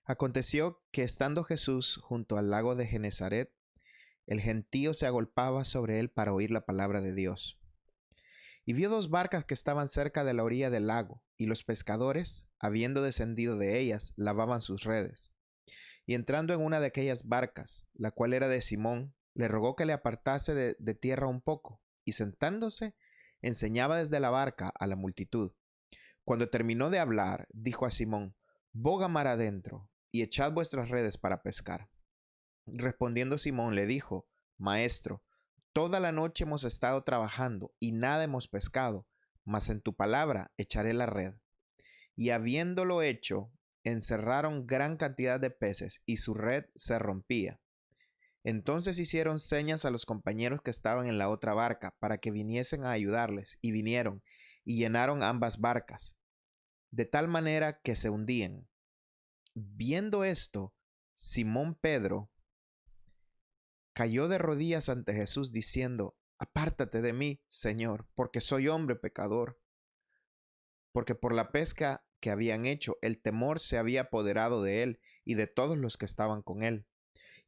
Aconteció que estando Jesús junto al lago de Genezaret, el gentío se agolpaba sobre él para oír la palabra de Dios. Y vio dos barcas que estaban cerca de la orilla del lago, y los pescadores, habiendo descendido de ellas, lavaban sus redes. Y entrando en una de aquellas barcas, la cual era de Simón, le rogó que le apartase de tierra un poco, y sentándose, enseñaba desde la barca a la multitud. Cuando terminó de hablar, dijo a Simón: boga mar adentro, y echad vuestras redes para pescar. Respondiendo Simón le dijo: Maestro, toda la noche hemos estado trabajando y nada hemos pescado, mas en tu palabra echaré la red. Y habiéndolo hecho, encerraron gran cantidad de peces y su red se rompía. Entonces hicieron señas a los compañeros que estaban en la otra barca para que viniesen a ayudarles, y vinieron y llenaron ambas barcas, de tal manera que se hundían. Viendo esto, Simón Pedro cayó de rodillas ante Jesús diciendo: apártate de mí, Señor, porque soy hombre pecador. Porque por la pesca que habían hecho, el temor se había apoderado de él y de todos los que estaban con él.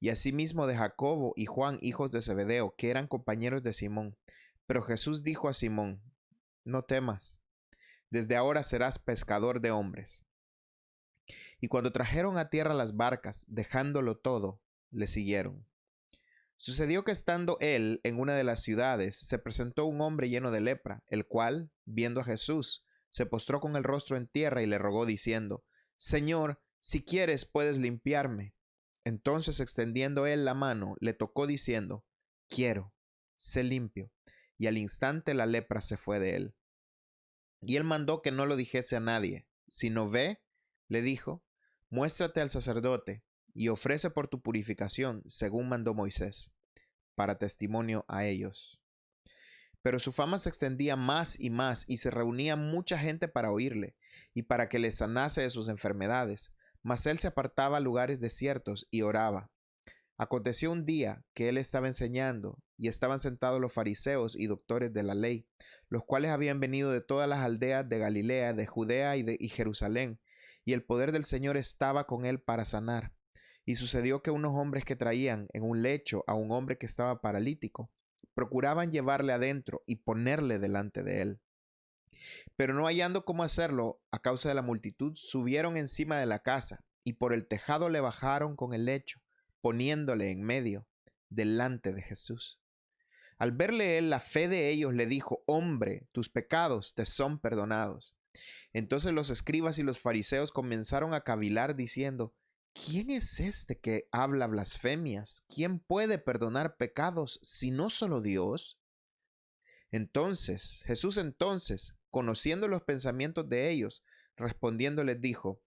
Y asimismo de Jacobo y Juan, hijos de Zebedeo, que eran compañeros de Simón. Pero Jesús dijo a Simón: no temas, desde ahora serás pescador de hombres. Y cuando trajeron a tierra las barcas, dejándolo todo, le siguieron. Sucedió que estando él en una de las ciudades, se presentó un hombre lleno de lepra, el cual, viendo a Jesús, se postró con el rostro en tierra y le rogó diciendo: Señor, si quieres puedes limpiarme. Entonces, extendiendo él la mano, le tocó diciendo: quiero, sé limpio. Y al instante la lepra se fue de él. Y él mandó que no lo dijese a nadie, sino ve, le dijo, muéstrate al sacerdote y ofrece por tu purificación, según mandó Moisés, para testimonio a ellos. Pero su fama se extendía más y se reunía mucha gente para oírle y para que le sanase de sus enfermedades, mas él se apartaba a lugares desiertos y oraba. Aconteció un día que él estaba enseñando, y estaban sentados los fariseos y doctores de la ley, los cuales habían venido de todas las aldeas de Galilea, de Judea y Jerusalén, y el poder del Señor estaba con él para sanar. Y sucedió que unos hombres que traían en un lecho a un hombre que estaba paralítico, procuraban llevarle adentro y ponerle delante de él. Pero no hallando cómo hacerlo a causa de la multitud, subieron encima de la casa, y por el tejado le bajaron con el lecho, poniéndole en medio, delante de Jesús. Al verle él la fe de ellos, le dijo: hombre, tus pecados te son perdonados. Entonces los escribas y los fariseos comenzaron a cavilar diciendo: ¿quién es este que habla blasfemias? ¿Quién puede perdonar pecados si no solo Dios? Jesús, conociendo los pensamientos de ellos, respondiendo les dijo: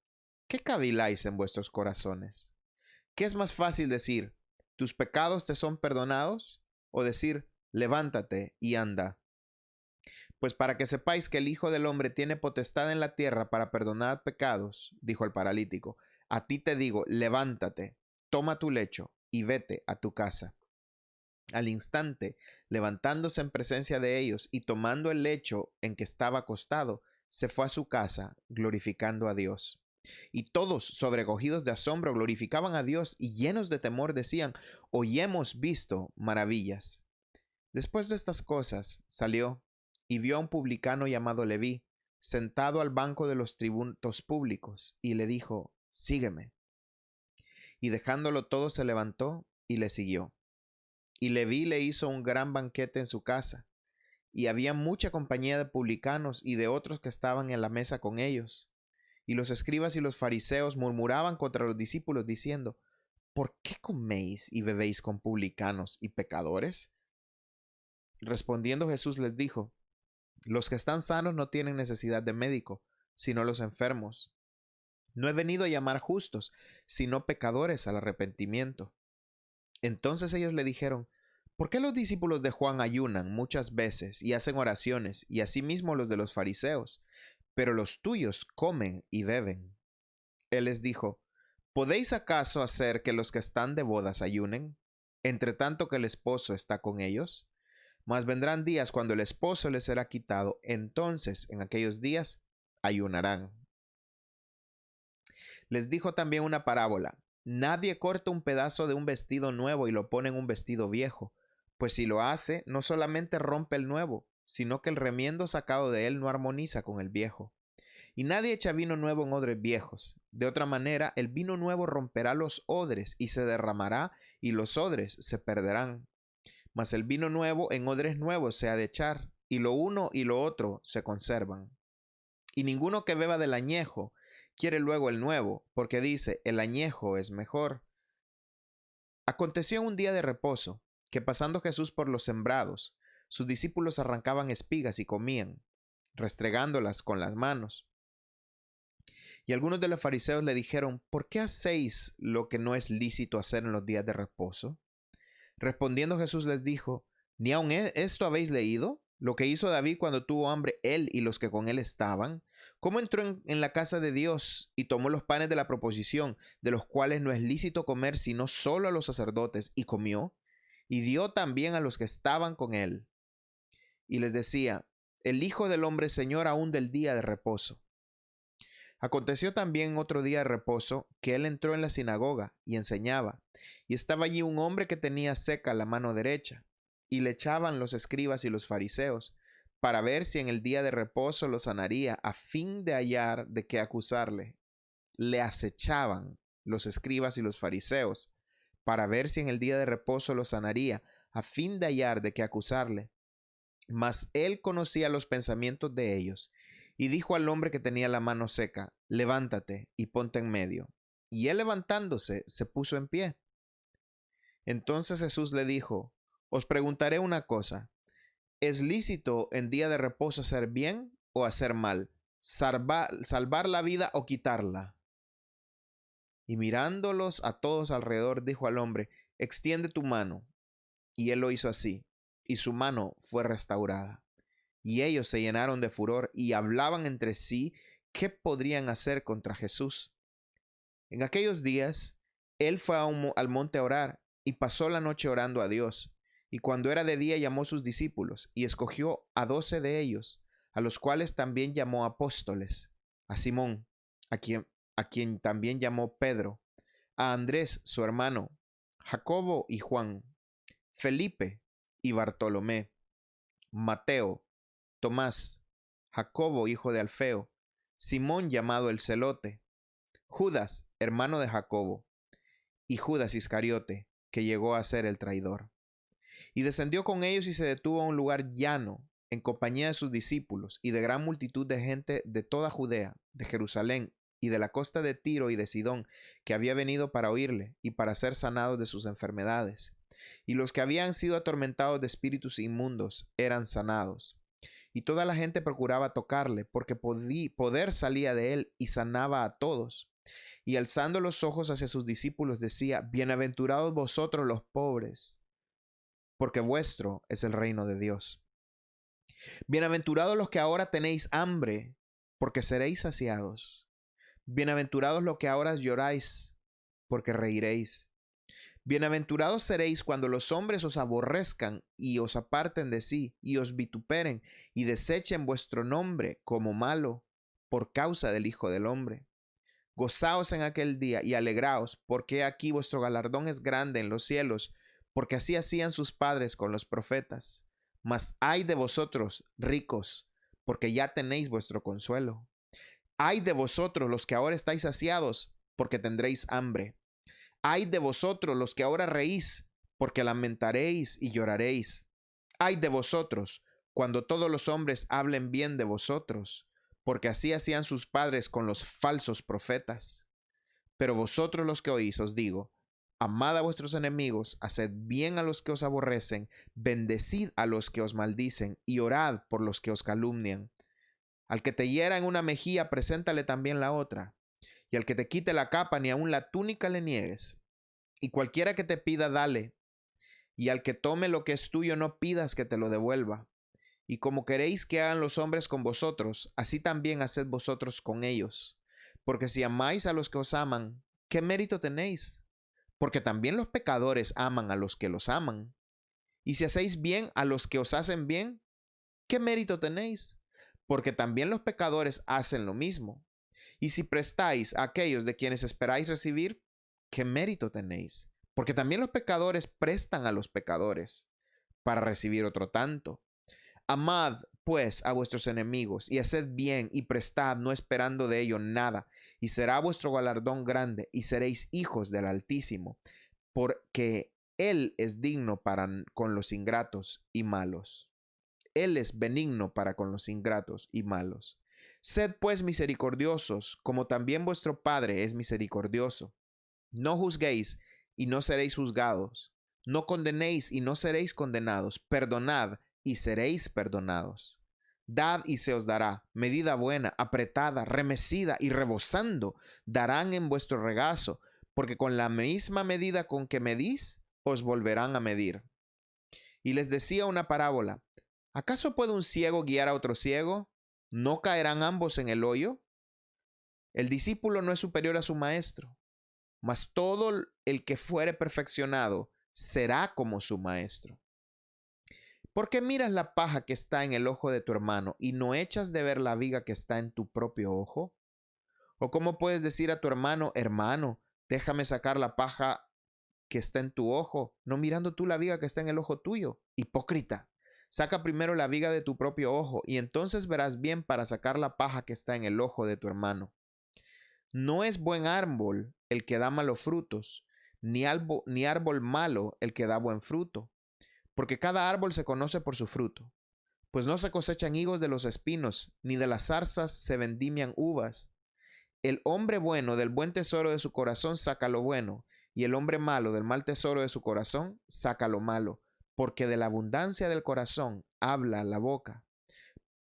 ¿qué caviláis en vuestros corazones? ¿Qué es más fácil decir: tus pecados te son perdonados? ¿O decir: levántate y anda? Pues para que sepáis que el Hijo del Hombre tiene potestad en la tierra para perdonar pecados, dijo el paralítico, a ti te digo: levántate, toma tu lecho y vete a tu casa. Al instante, levantándose en presencia de ellos y tomando el lecho en que estaba acostado, se fue a su casa, glorificando a Dios. Y todos, sobrecogidos de asombro, glorificaban a Dios, y llenos de temor decían: hoy hemos visto maravillas. Después de estas cosas, salió y vio a un publicano llamado Leví, sentado al banco de los tributos públicos, y le dijo: sígueme. Y dejándolo todo, se levantó y le siguió. Y Leví le hizo un gran banquete en su casa, y había mucha compañía de publicanos y de otros que estaban en la mesa con ellos. Y los escribas y los fariseos murmuraban contra los discípulos diciendo: ¿por qué coméis y bebéis con publicanos y pecadores? Respondiendo Jesús les dijo: los que están sanos no tienen necesidad de médico, sino los enfermos. No he venido a llamar justos, sino pecadores al arrepentimiento. Entonces ellos le dijeron: ¿por qué los discípulos de Juan ayunan muchas veces y hacen oraciones, y asimismo los de los fariseos, pero los tuyos comen y beben? Él les dijo: ¿podéis acaso hacer que los que están de bodas ayunen, entre tanto que el esposo está con ellos? Mas vendrán días cuando el esposo les será quitado, entonces en aquellos días ayunarán. Les dijo también una parábola. Nadie corta un pedazo de un vestido nuevo y lo pone en un vestido viejo, pues si lo hace, no solamente rompe el nuevo, sino que el remiendo sacado de él no armoniza con el viejo. Y nadie echa vino nuevo en odres viejos. De otra manera, el vino nuevo romperá los odres y se derramará, y los odres se perderán. Mas el vino nuevo en odres nuevos se ha de echar, y lo uno y lo otro se conservan. Y ninguno que beba del añejo quiere luego el nuevo, porque dice, el añejo es mejor. Aconteció un día de reposo, que pasando Jesús por los sembrados, sus discípulos arrancaban espigas y comían, restregándolas con las manos. Y algunos de los fariseos le dijeron, ¿por qué hacéis lo que no es lícito hacer en los días de reposo? Respondiendo Jesús les dijo, ¿ni aun esto habéis leído? Lo que hizo David cuando tuvo hambre, él y los que con él estaban. ¿Cómo entró en la casa de Dios y tomó los panes de la proposición, de los cuales no es lícito comer sino solo a los sacerdotes, y comió? Y dio también a los que estaban con él. Y les decía, el Hijo del Hombre es Señor aún del día de reposo. Aconteció también otro día de reposo que él entró en la sinagoga y enseñaba, y estaba allí un hombre que tenía seca la mano derecha, y le echaban los escribas y los fariseos, para ver si en el día de reposo lo sanaría, a fin de hallar de qué acusarle. Le acechaban los escribas y los fariseos, para ver si en el día de reposo lo sanaría, a fin de hallar de qué acusarle. Mas él conocía los pensamientos de ellos, y dijo al hombre que tenía la mano seca, levántate y ponte en medio. Y él levantándose se puso en pie. Entonces Jesús le dijo, os preguntaré una cosa, ¿es lícito en día de reposo hacer bien o hacer mal? ¿Salvar la vida o quitarla? Y mirándolos a todos alrededor, dijo al hombre, extiende tu mano. Y él lo hizo así, y su mano fue restaurada. Y ellos se llenaron de furor y hablaban entre sí qué podrían hacer contra Jesús. En aquellos días, él fue al monte a orar y pasó la noche orando a Dios. Y cuando era de día llamó a sus discípulos y escogió a 12 de ellos, a los cuales también llamó apóstoles, a Simón, a quien también llamó Pedro, a Andrés su hermano, Jacobo y Juan, Felipe y Bartolomé, Mateo, Tomás, Jacobo hijo de Alfeo, Simón llamado el Celote, Judas hermano de Jacobo, y Judas Iscariote, que llegó a ser el traidor. Y descendió con ellos y se detuvo a un lugar llano, en compañía de sus discípulos y de gran multitud de gente de toda Judea, de Jerusalén y de la costa de Tiro y de Sidón, que había venido para oírle y para ser sanados de sus enfermedades. Y los que habían sido atormentados de espíritus inmundos eran sanados. Y toda la gente procuraba tocarle, porque poder salía de él y sanaba a todos. Y alzando los ojos hacia sus discípulos decía, bienaventurados vosotros los pobres, porque vuestro es el reino de Dios. Bienaventurados los que ahora tenéis hambre, porque seréis saciados. Bienaventurados los que ahora lloráis, porque reiréis. Bienaventurados seréis cuando los hombres os aborrezcan y os aparten de sí, y os vituperen, y desechen vuestro nombre como malo, por causa del Hijo del Hombre. Gozaos en aquel día y alegraos, porque aquí vuestro galardón es grande en los cielos, porque así hacían sus padres con los profetas. Mas ay de vosotros, ricos, porque ya tenéis vuestro consuelo. Ay de vosotros los que ahora estáis saciados, porque tendréis hambre. Ay de vosotros los que ahora reís, porque lamentaréis y lloraréis. Ay de vosotros, cuando todos los hombres hablen bien de vosotros, porque así hacían sus padres con los falsos profetas. Pero vosotros los que oís os digo, amad a vuestros enemigos, haced bien a los que os aborrecen, bendecid a los que os maldicen, y orad por los que os calumnian. Al que te hiera en una mejilla, preséntale también la otra. Y al que te quite la capa, ni aun la túnica le niegues. Y cualquiera que te pida, dale. Y al que tome lo que es tuyo, no pidas que te lo devuelva. Y como queréis que hagan los hombres con vosotros, así también haced vosotros con ellos. Porque si amáis a los que os aman, ¿qué mérito tenéis? Porque también los pecadores aman a los que los aman. Y si hacéis bien a los que os hacen bien, ¿qué mérito tenéis? Porque también los pecadores hacen lo mismo. Y si prestáis a aquellos de quienes esperáis recibir, ¿qué mérito tenéis? Porque también los pecadores prestan a los pecadores para recibir otro tanto. Amad, pues, a vuestros enemigos, y haced bien, y prestad, no esperando de ello nada, y será vuestro galardón grande, y seréis hijos del Altísimo, porque Él es digno para con los ingratos y malos. Él es benigno para con los ingratos y malos. Sed pues misericordiosos, como también vuestro Padre es misericordioso. No juzguéis, y no seréis juzgados. No condenéis, y no seréis condenados. Perdonad, y seréis perdonados. Dad, y se os dará. Medida buena, apretada, remecida y rebosando, darán en vuestro regazo, porque con la misma medida con que medís, os volverán a medir. Y les decía una parábola. ¿Acaso puede un ciego guiar a otro ciego? ¿No caerán ambos en el hoyo? El discípulo no es superior a su maestro, mas todo el que fuere perfeccionado será como su maestro. ¿Por qué miras la paja que está en el ojo de tu hermano y no echas de ver la viga que está en tu propio ojo? ¿O cómo puedes decir a tu hermano, hermano, déjame sacar la paja que está en tu ojo, no mirando tú la viga que está en el ojo tuyo? Hipócrita. Saca primero la viga de tu propio ojo, y entonces verás bien para sacar la paja que está en el ojo de tu hermano. No es buen árbol el que da malos frutos, ni árbol malo el que da buen fruto, porque cada árbol se conoce por su fruto. Pues no se cosechan higos de los espinos, ni de las zarzas se vendimian uvas. El hombre bueno del buen tesoro de su corazón saca lo bueno, y el hombre malo del mal tesoro de su corazón saca lo malo, porque de la abundancia del corazón habla la boca.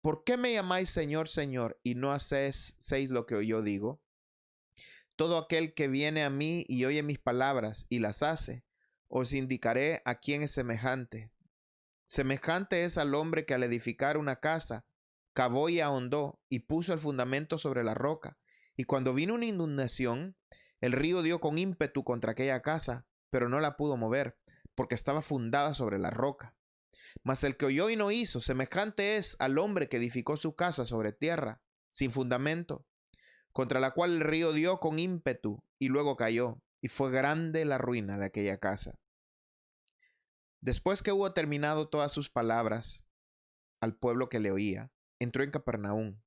¿Por qué me llamáis Señor, Señor, y no hacéis lo que yo digo? Todo aquel que viene a mí y oye mis palabras y las hace, os indicaré a quién es semejante. Semejante es al hombre que al edificar una casa, cavó y ahondó y puso el fundamento sobre la roca. Y cuando vino una inundación, el río dio con ímpetu contra aquella casa, pero no la pudo mover, porque estaba fundada sobre la roca. Mas el que oyó y no hizo, semejante es al hombre que edificó su casa sobre tierra, sin fundamento, contra la cual el río dio con ímpetu y luego cayó, y fue grande la ruina de aquella casa. Después que hubo terminado todas sus palabras al pueblo que le oía, entró en Capernaum.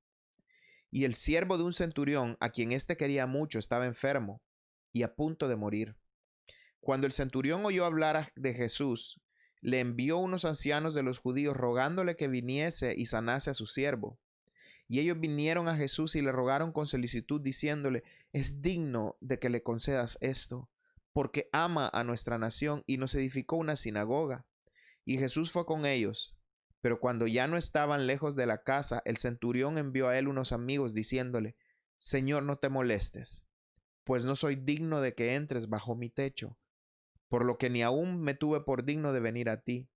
Y el siervo de un centurión, a quien éste quería mucho, estaba enfermo y a punto de morir. Cuando el centurión oyó hablar de Jesús, le envió unos ancianos de los judíos rogándole que viniese y sanase a su siervo. Y ellos vinieron a Jesús y le rogaron con solicitud, diciéndole, es digno de que le concedas esto, porque ama a nuestra nación y nos edificó una sinagoga. Y Jesús fue con ellos. Pero cuando ya no estaban lejos de la casa, el centurión envió a él unos amigos diciéndole, Señor, no te molestes, pues no soy digno de que entres bajo mi techo, por lo que ni aún me tuve por digno de venir a ti.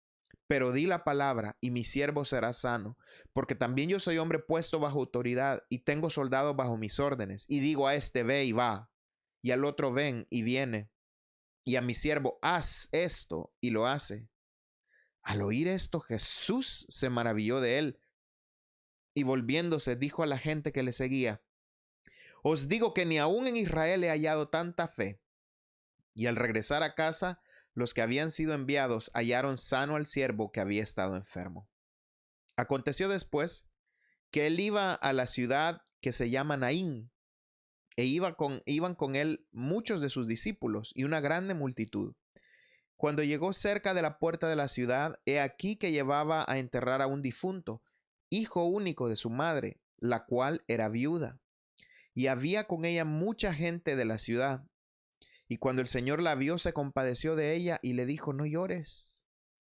Pero di la palabra, y mi siervo será sano, porque también yo soy hombre puesto bajo autoridad, y tengo soldados bajo mis órdenes, y digo a este ve y va, y al otro ven y viene, y a mi siervo haz esto, y lo hace. Al oír esto, Jesús se maravilló de él, y volviéndose dijo a la gente que le seguía, os digo que ni aún en Israel he hallado tanta fe. Y al regresar a casa, los que habían sido enviados hallaron sano al siervo que había estado enfermo. Aconteció después que él iba a la ciudad que se llama Naín, e iban con él muchos de sus discípulos y una grande multitud. Cuando llegó cerca de la puerta de la ciudad, he aquí que llevaba a enterrar a un difunto, hijo único de su madre, la cual era viuda. Y había con ella mucha gente de la ciudad. Y cuando el Señor la vio, se compadeció de ella y le dijo, no llores.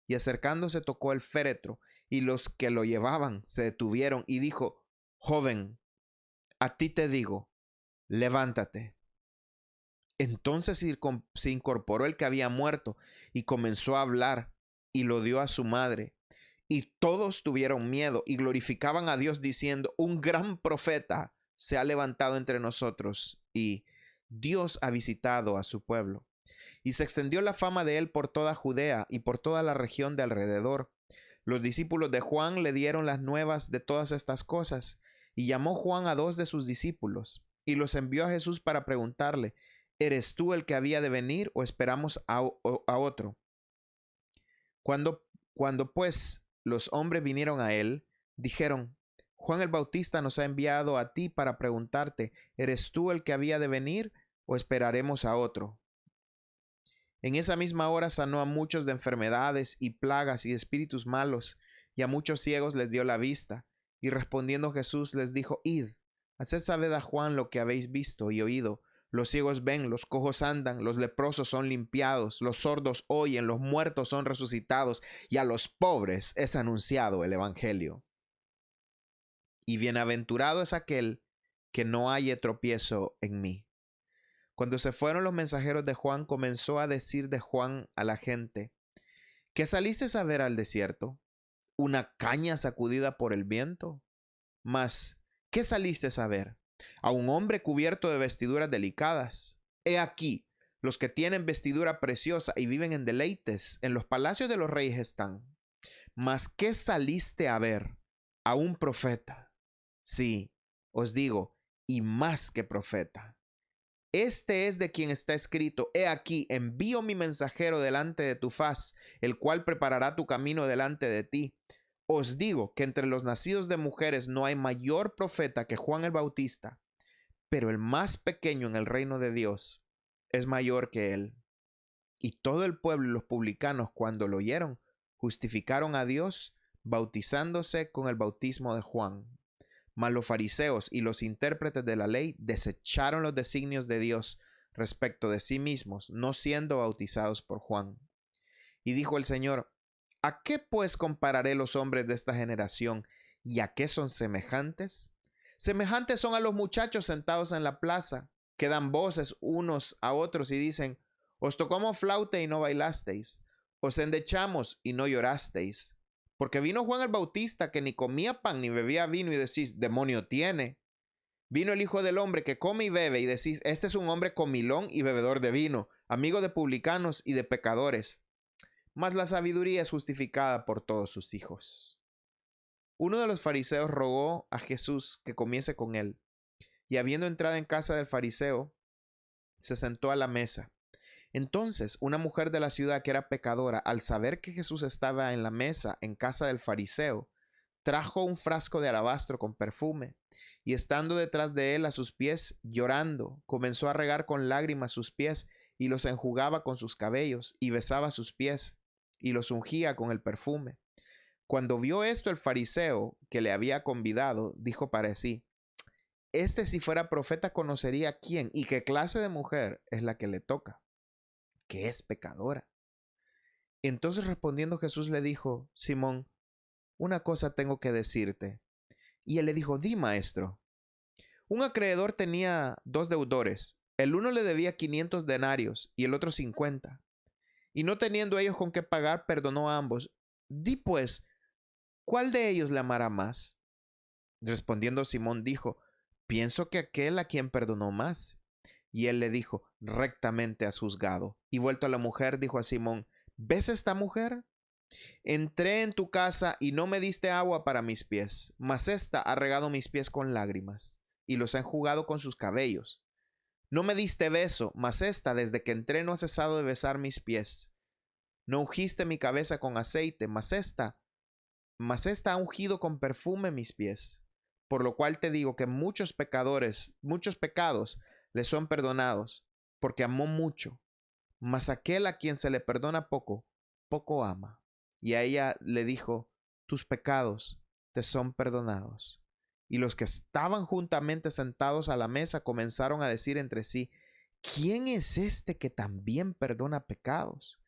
Y acercándose tocó el féretro, y los que lo llevaban se detuvieron y dijo, joven, a ti te digo, levántate. Entonces se incorporó el que había muerto y comenzó a hablar y lo dio a su madre. Y todos tuvieron miedo y glorificaban a Dios diciendo, un gran profeta se ha levantado entre nosotros y Dios ha visitado a su pueblo. Y se extendió la fama de él por toda Judea y por toda la región de alrededor. Los discípulos de Juan le dieron las nuevas de todas estas cosas, y llamó Juan a 2 de sus discípulos, y los envió a Jesús para preguntarle, ¿eres tú el que había de venir o esperamos a otro? Cuando pues los hombres vinieron a él, dijeron, Juan el Bautista nos ha enviado a ti para preguntarte, ¿eres tú el que había de venir o esperaremos a otro? En esa misma hora sanó a muchos de enfermedades y plagas y de espíritus malos, y a muchos ciegos les dio la vista. Y respondiendo Jesús les dijo, Id, haced saber a Juan lo que habéis visto y oído. Los ciegos ven, los cojos andan, los leprosos son limpiados, los sordos oyen, los muertos son resucitados, y a los pobres es anunciado el Evangelio. Y bienaventurado es aquel que no halle tropiezo en mí. Cuando se fueron los mensajeros de Juan, comenzó a decir de Juan a la gente, ¿qué saliste a ver al desierto? ¿Una caña sacudida por el viento? Mas, ¿qué saliste a ver? A un hombre cubierto de vestiduras delicadas. He aquí, los que tienen vestidura preciosa y viven en deleites, en los palacios de los reyes están. Mas, ¿qué saliste a ver? A un profeta. Sí, os digo, y más que profeta. Este es de quien está escrito, he aquí, envío mi mensajero delante de tu faz, el cual preparará tu camino delante de ti. Os digo que entre los nacidos de mujeres no hay mayor profeta que Juan el Bautista, pero el más pequeño en el reino de Dios es mayor que él. Y todo el pueblo y los publicanos, cuando lo oyeron, justificaron a Dios, bautizándose con el bautismo de Juan. Mas los fariseos y los intérpretes de la ley desecharon los designios de Dios respecto de sí mismos, no siendo bautizados por Juan. Y dijo el Señor, ¿a qué pues compararé los hombres de esta generación y a qué son semejantes? Semejantes son a los muchachos sentados en la plaza, que dan voces unos a otros y dicen, os tocamos flauta y no bailasteis, os endechamos y no llorasteis. Porque vino Juan el Bautista que ni comía pan ni bebía vino y decís, demonio tiene. Vino el Hijo del Hombre que come y bebe y decís, este es un hombre comilón y bebedor de vino, amigo de publicanos y de pecadores. Mas la sabiduría es justificada por todos sus hijos. Uno de los fariseos rogó a Jesús que comiese con él, y habiendo entrado en casa del fariseo, se sentó a la mesa. Entonces una mujer de la ciudad que era pecadora, al saber que Jesús estaba en la mesa en casa del fariseo, trajo un frasco de alabastro con perfume, y estando detrás de él a sus pies, llorando, comenzó a regar con lágrimas sus pies, y los enjugaba con sus cabellos, y besaba sus pies, y los ungía con el perfume. Cuando vio esto el fariseo que le había convidado, dijo para sí, este si fuera profeta conocería quién y qué clase de mujer es la que le toca, que es pecadora. Entonces respondiendo Jesús le dijo, Simón, una cosa tengo que decirte. Y él le dijo, di, maestro. Un acreedor tenía 2 deudores. El uno le debía 500 denarios y el otro 50. Y no teniendo ellos con qué pagar, perdonó a ambos. Di pues, ¿cuál de ellos le amará más? Respondiendo Simón dijo, pienso que aquel a quien perdonó más. Y él le dijo, rectamente has juzgado. Y vuelto a la mujer, dijo a Simón, ¿ves esta mujer? Entré en tu casa y no me diste agua para mis pies, mas ésta ha regado mis pies con lágrimas y los ha enjugado con sus cabellos. No me diste beso, mas ésta desde que entré no ha cesado de besar mis pies. No ungiste mi cabeza con aceite, mas ésta ha ungido con perfume mis pies. Por lo cual te digo que muchos pecados le son perdonados, porque amó mucho. Mas aquel a quien se le perdona poco, poco ama. Y a ella le dijo, tus pecados te son perdonados. Y los que estaban juntamente sentados a la mesa comenzaron a decir entre sí, ¿quién es este que también perdona pecados?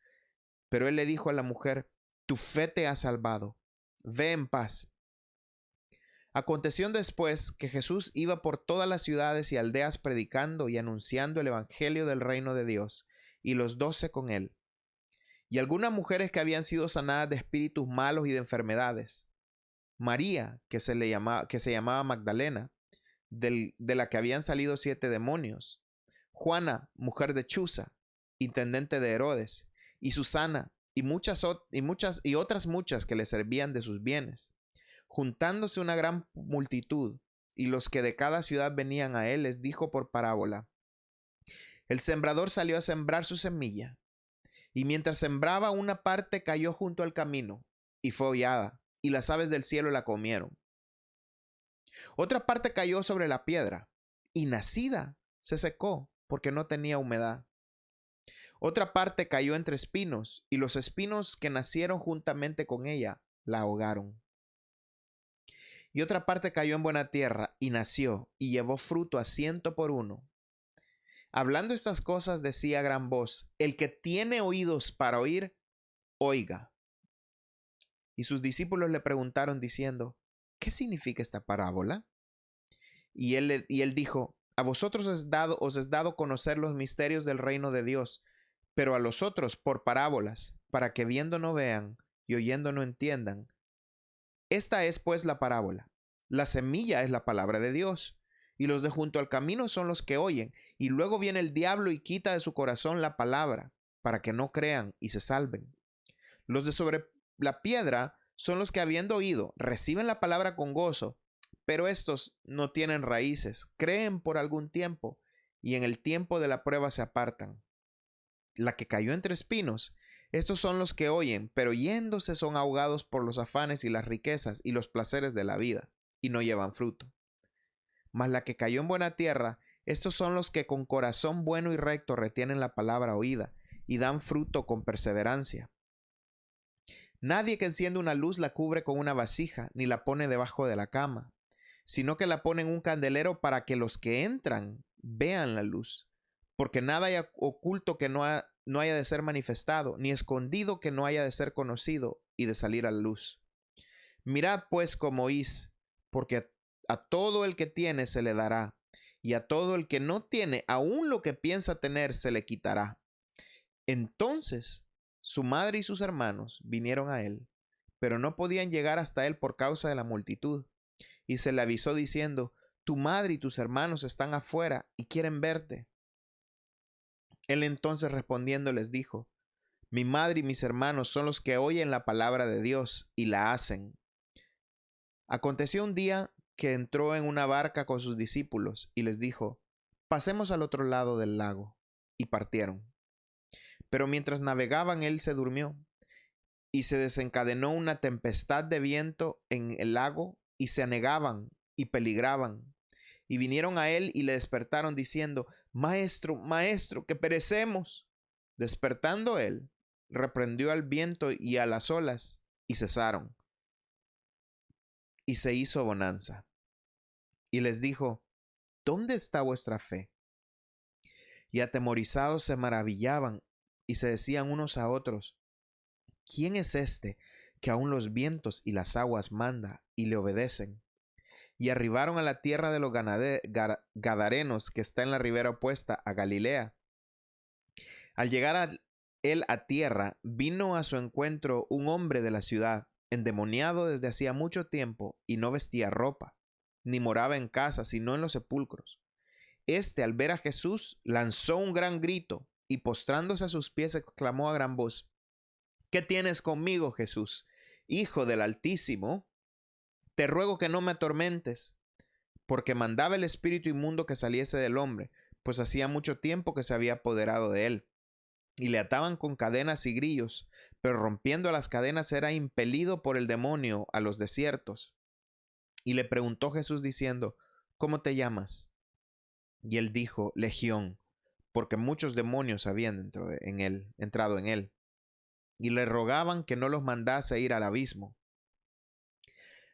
Pero él le dijo a la mujer, tu fe te ha salvado, ve en paz. Aconteció después que Jesús iba por todas las ciudades y aldeas predicando y anunciando el evangelio del reino de Dios, y los 12 con él. Y algunas mujeres que habían sido sanadas de espíritus malos y de enfermedades. María, que se llamaba Magdalena, de la que habían salido 7 demonios. Juana, mujer de Chuza, intendente de Herodes, y Susana, y otras muchas que le servían de sus bienes. Juntándose una gran multitud, y los que de cada ciudad venían a él les dijo por parábola: el sembrador salió a sembrar su semilla, y mientras sembraba, una parte cayó junto al camino, y fue hollada, y las aves del cielo la comieron. Otra parte cayó sobre la piedra, y nacida se secó, porque no tenía humedad. Otra parte cayó entre espinos, y los espinos que nacieron juntamente con ella la ahogaron. Y otra parte cayó en buena tierra, y nació, y llevó fruto a 100 por 1. Hablando estas cosas, decía a gran voz: el que tiene oídos para oír, oiga. Y sus discípulos le preguntaron diciendo: ¿qué significa esta parábola? Y él dijo: a vosotros os es dado conocer los misterios del reino de Dios, pero a los otros por parábolas, para que viendo no vean y oyendo no entiendan. Esta es pues la parábola. La semilla es la palabra de Dios, y los de junto al camino son los que oyen, y luego viene el diablo y quita de su corazón la palabra, para que no crean y se salven. Los de sobre la piedra son los que, habiendo oído, reciben la palabra con gozo, pero estos no tienen raíces, creen por algún tiempo, y en el tiempo de la prueba se apartan. La que cayó entre espinos, estos son los que oyen, pero yéndose son ahogados por los afanes y las riquezas y los placeres de la vida, y no llevan fruto. Mas la que cayó en buena tierra, estos son los que con corazón bueno y recto retienen la palabra oída, y dan fruto con perseverancia. Nadie que enciende una luz la cubre con una vasija, ni la pone debajo de la cama, sino que la pone en un candelero para que los que entran vean la luz. Porque nada hay oculto que no haya de ser manifestado, ni escondido que no haya de ser conocido y de salir a la luz. Mirad pues cómo oís, porque a todo el que tiene se le dará, y a todo el que no tiene, aun lo que piensa tener, se le quitará. Entonces su madre y sus hermanos vinieron a él, pero no podían llegar hasta él por causa de la multitud, y se le avisó diciendo: tu madre y tus hermanos están afuera y quieren verte. Él entonces respondiendo les dijo: mi madre y mis hermanos son los que oyen la palabra de Dios y la hacen. Aconteció un día que entró en una barca con sus discípulos y les dijo: pasemos al otro lado del lago. Y partieron. Pero mientras navegaban él se durmió, y se desencadenó una tempestad de viento en el lago, y se anegaban y peligraban. Y vinieron a él y le despertaron diciendo: maestro, maestro, que perecemos. Despertando él, reprendió al viento y a las olas, y cesaron. Y se hizo bonanza. Y les dijo: ¿dónde está vuestra fe? Y atemorizados se maravillaban y se decían unos a otros: ¿quién es este que aun los vientos y las aguas manda y le obedecen? Y arribaron a la tierra de los Gadarenos, que está en la ribera opuesta a Galilea. Al llegar él a tierra, vino a su encuentro un hombre de la ciudad, endemoniado desde hacía mucho tiempo, y no vestía ropa, ni moraba en casa, sino en los sepulcros. Este, al ver a Jesús, lanzó un gran grito, y postrándose a sus pies, exclamó a gran voz: ¿qué tienes conmigo, Jesús, Hijo del Altísimo? Te ruego que no me atormentes. Porque mandaba el espíritu inmundo que saliese del hombre, pues hacía mucho tiempo que se había apoderado de él. Y le ataban con cadenas y grillos, pero rompiendo las cadenas era impelido por el demonio a los desiertos. Y le preguntó Jesús diciendo: ¿cómo te llamas? Y él dijo: Legión, porque muchos demonios habían entrado en él. Y le rogaban que no los mandase ir al abismo.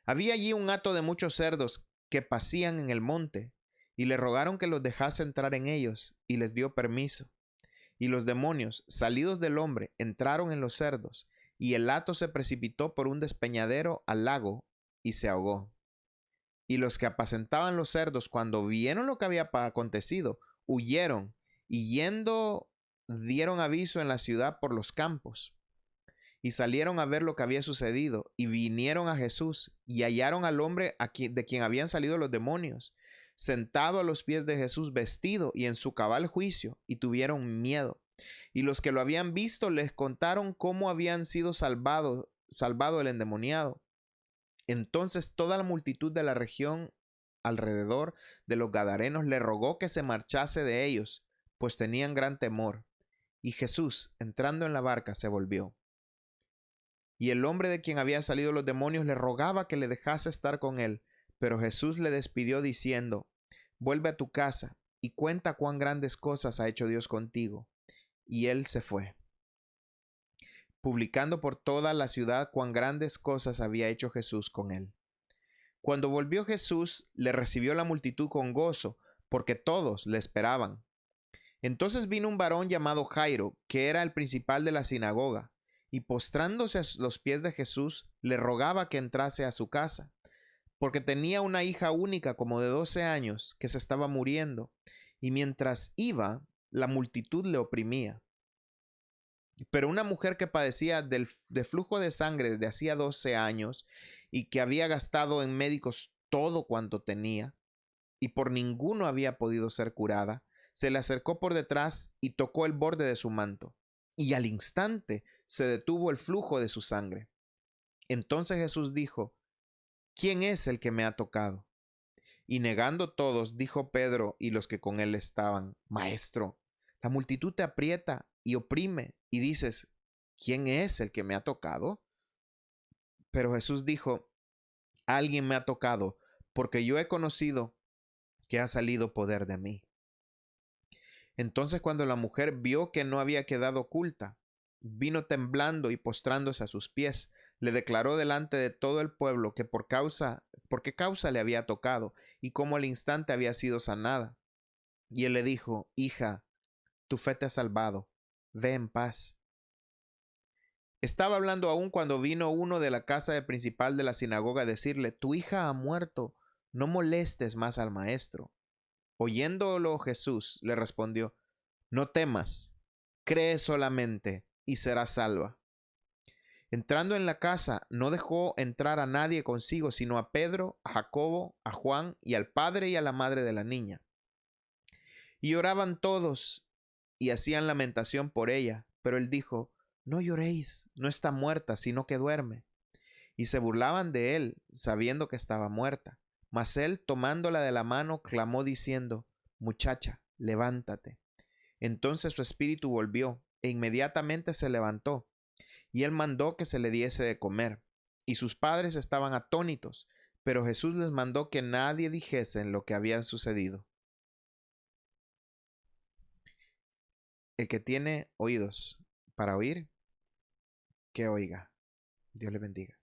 Había allí un hato de muchos cerdos que pacían en el monte, y le rogaron que los dejase entrar en ellos, y les dio permiso. Y los demonios, salidos del hombre, entraron en los cerdos, y el hato se precipitó por un despeñadero al lago, y se ahogó. Y los que apacentaban los cerdos, cuando vieron lo que había acontecido, huyeron, y yendo dieron aviso en la ciudad por los campos. Y salieron a ver lo que había sucedido, y vinieron a Jesús, y hallaron al hombre de quien habían salido los demonios, sentado a los pies de Jesús, vestido y en su cabal juicio, y tuvieron miedo. Y los que lo habían visto les contaron cómo habían sido salvado el endemoniado. Entonces toda la multitud de la región alrededor de los Gadarenos, le rogó que se marchase de ellos, pues tenían gran temor. Y Jesús, entrando en la barca, se volvió. Y el hombre de quien habían salido los demonios le rogaba que le dejase estar con él, pero Jesús le despidió diciendo: vuelve a tu casa y cuenta cuán grandes cosas ha hecho Dios contigo. Y él se fue, publicando por toda la ciudad cuán grandes cosas había hecho Jesús con él. Cuando volvió Jesús, le recibió la multitud con gozo, porque todos le esperaban. Entonces vino un varón llamado Jairo, que era el principal de la sinagoga, y postrándose a los pies de Jesús, le rogaba que entrase a su casa, porque tenía una hija única como de 12 años, que se estaba muriendo, y mientras iba, la multitud le oprimía. Pero una mujer que padecía de flujo de sangre desde hacía 12 años, y que había gastado en médicos todo cuanto tenía, y por ninguno había podido ser curada, se le acercó por detrás y tocó el borde de su manto, y al instante se detuvo el flujo de su sangre. Entonces Jesús dijo: ¿quién es el que me ha tocado? Y negando todos, dijo Pedro y los que con él estaban: Maestro, la multitud te aprieta y oprime, y dices: ¿quién es el que me ha tocado? Pero Jesús dijo: alguien me ha tocado, porque yo he conocido que ha salido poder de mí. Entonces, cuando la mujer vio que no había quedado oculta, vino temblando y postrándose a sus pies, le declaró delante de todo el pueblo que por qué causa le había tocado y cómo al instante había sido sanada. Y él le dijo: hija, tu fe te ha salvado, ve en paz. Estaba hablando aún cuando vino uno de la casa del principal de la sinagoga a decirle: tu hija ha muerto, no molestes más al maestro. Oyéndolo Jesús le respondió: no temas, cree solamente y serás salva. Entrando en la casa, no dejó entrar a nadie consigo, sino a Pedro, a Jacobo, a Juan y al padre y a la madre de la niña. Y lloraban todos y hacían lamentación por ella, pero él dijo: no lloréis, no está muerta, sino que duerme. Y se burlaban de él, sabiendo que estaba muerta. Mas él, tomándola de la mano, clamó diciendo: muchacha, levántate. Entonces su espíritu volvió, e inmediatamente se levantó, y él mandó que se le diese de comer. Y sus padres estaban atónitos, pero Jesús les mandó que nadie dijese lo que había sucedido. El que tiene oídos para oír, que oiga. Dios le bendiga.